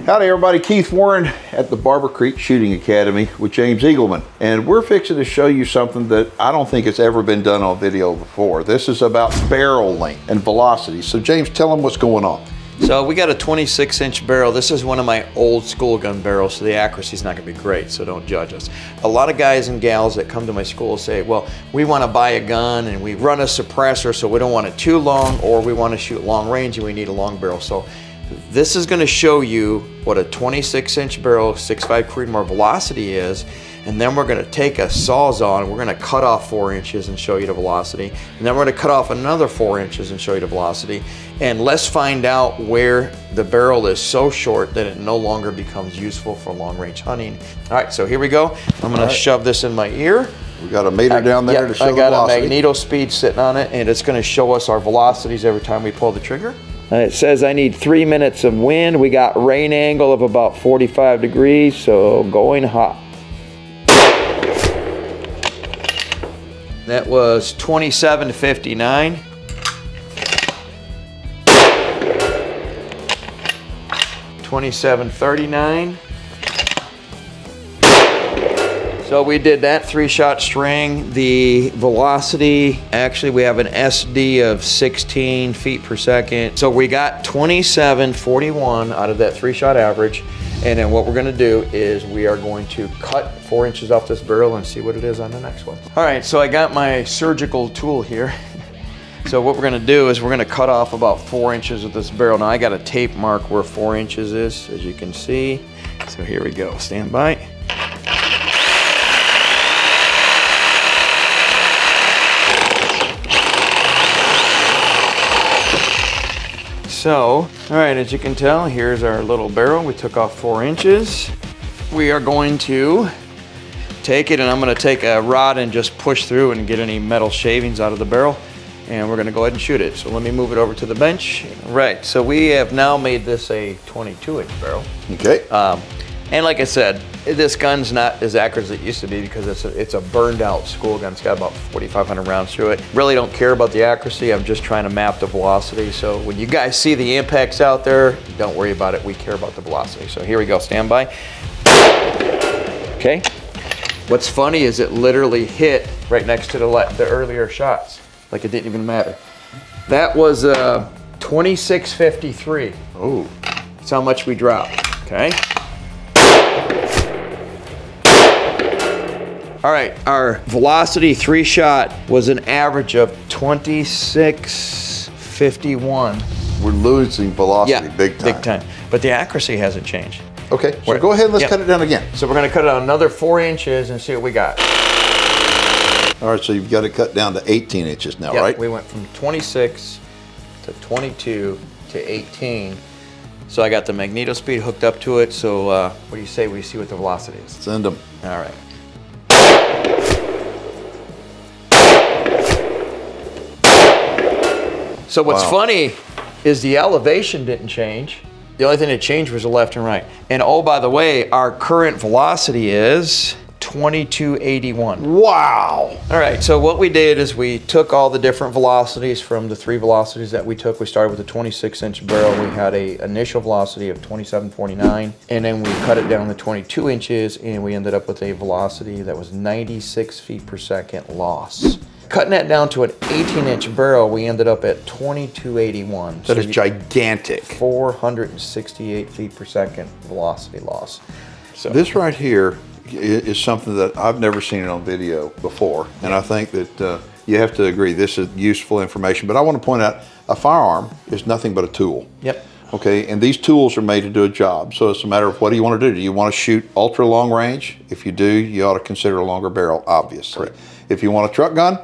Howdy everybody, Keith Warren at the Barber Creek Shooting Academy with James Eagleman. And we're fixing to show you something that I don't think it's ever been done on video before. This is about barrel length and velocity. So James, tell them what's going on. So we got a 26-inch barrel. This is one of my old school gun barrels, so the accuracy is not gonna be great, so don't judge us. A lot of guys and gals that come to my school say, well, we wanna buy a gun and we run a suppressor, so we don't want it too long, or we wanna shoot long range and we need a long barrel. So this is gonna show you what a 26-inch barrel, 6.5 Creedmoor velocity is, and then we're gonna take a Sawzall and we're gonna cut off 4 inches and show you the velocity, and then we're gonna cut off another 4 inches and show you the velocity, and let's find out where the barrel is so short that it no longer becomes useful for long-range hunting. All right, so here we go. I'm gonna shove this in my ear. We got a meter down there to show the velocity. I got a magneto speed sitting on it, and it's gonna show us our velocities every time we pull the trigger. It says I need 3 minutes of wind. We got rain angle of about 45 degrees, so going hot. That was 27:59. 27:39. So we did that 3-shot string. The velocity, actually we have an SD of 16 feet per second. So we got 27:41 out of that 3-shot average. And then what we're gonna do is we are going to cut 4 inches off this barrel and see what it is on the next one. All right, so I got my surgical tool here. So what we're gonna do is we're gonna cut off about 4 inches of this barrel. Now I got a tape mark where 4 inches is, as you can see. So here we go, stand by. So, all right, as you can tell, here's our little barrel. We took off 4 inches. We are going to take it, and I'm gonna take a rod and just push through and get any metal shavings out of the barrel. And we're gonna go ahead and shoot it. So let me move it over to the bench. Right, so we have now made this a 22-inch barrel. Okay. And like I said, this gun's not as accurate as it used to be because it's a burned out school gun. It's got about 4,500 rounds through it. Really don't care about the accuracy. I'm just trying to map the velocity. So when you guys see the impacts out there, don't worry about it. We care about the velocity. So here we go, stand by. Okay. What's funny is it literally hit right next to the earlier shots. Like it didn't even matter. That was 26:53. Oh. That's how much we dropped, okay? All right, our velocity 3-shot was an average of 26:51. We're losing velocity big time. Big time. But the accuracy hasn't changed. Okay, so go ahead and let's cut it down again. So we're gonna cut it out another 4 inches and see what we got. All right, so you've got it cut down to 18 inches now, right? We went from 26 to 22 to 18. So I got the magneto speed hooked up to it. So what do you say we see what the velocity is? Send them. All right. So what's funny is the elevation didn't change. The only thing that changed was the left and right. And oh, by the way, our current velocity is 2281. Wow. All right, so what we did is we took all the different velocities from the 3 velocities that we took. We started with a 26-inch barrel. We had a initial velocity of 2749, and then we cut it down to 22 inches, and we ended up with a velocity that was 96 feet per second loss. Cutting that down to an 18-inch barrel, we ended up at 2281. That is gigantic. 468 feet per second velocity loss. So this right here is something that I've never seen it on video before, and I think that you have to agree this is useful information. But I want to point out, a firearm is nothing but a tool. Yep. Okay, and these tools are made to do a job. So it's a matter of what do you want to do? Do you want to shoot ultra long range? If you do, you ought to consider a longer barrel, obviously. Correct. If you want a truck gun,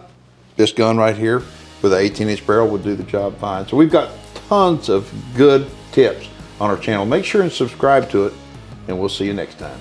this gun right here with an 18-inch barrel would do the job fine. So we've got tons of good tips on our channel. Make sure and subscribe to it, and we'll see you next time.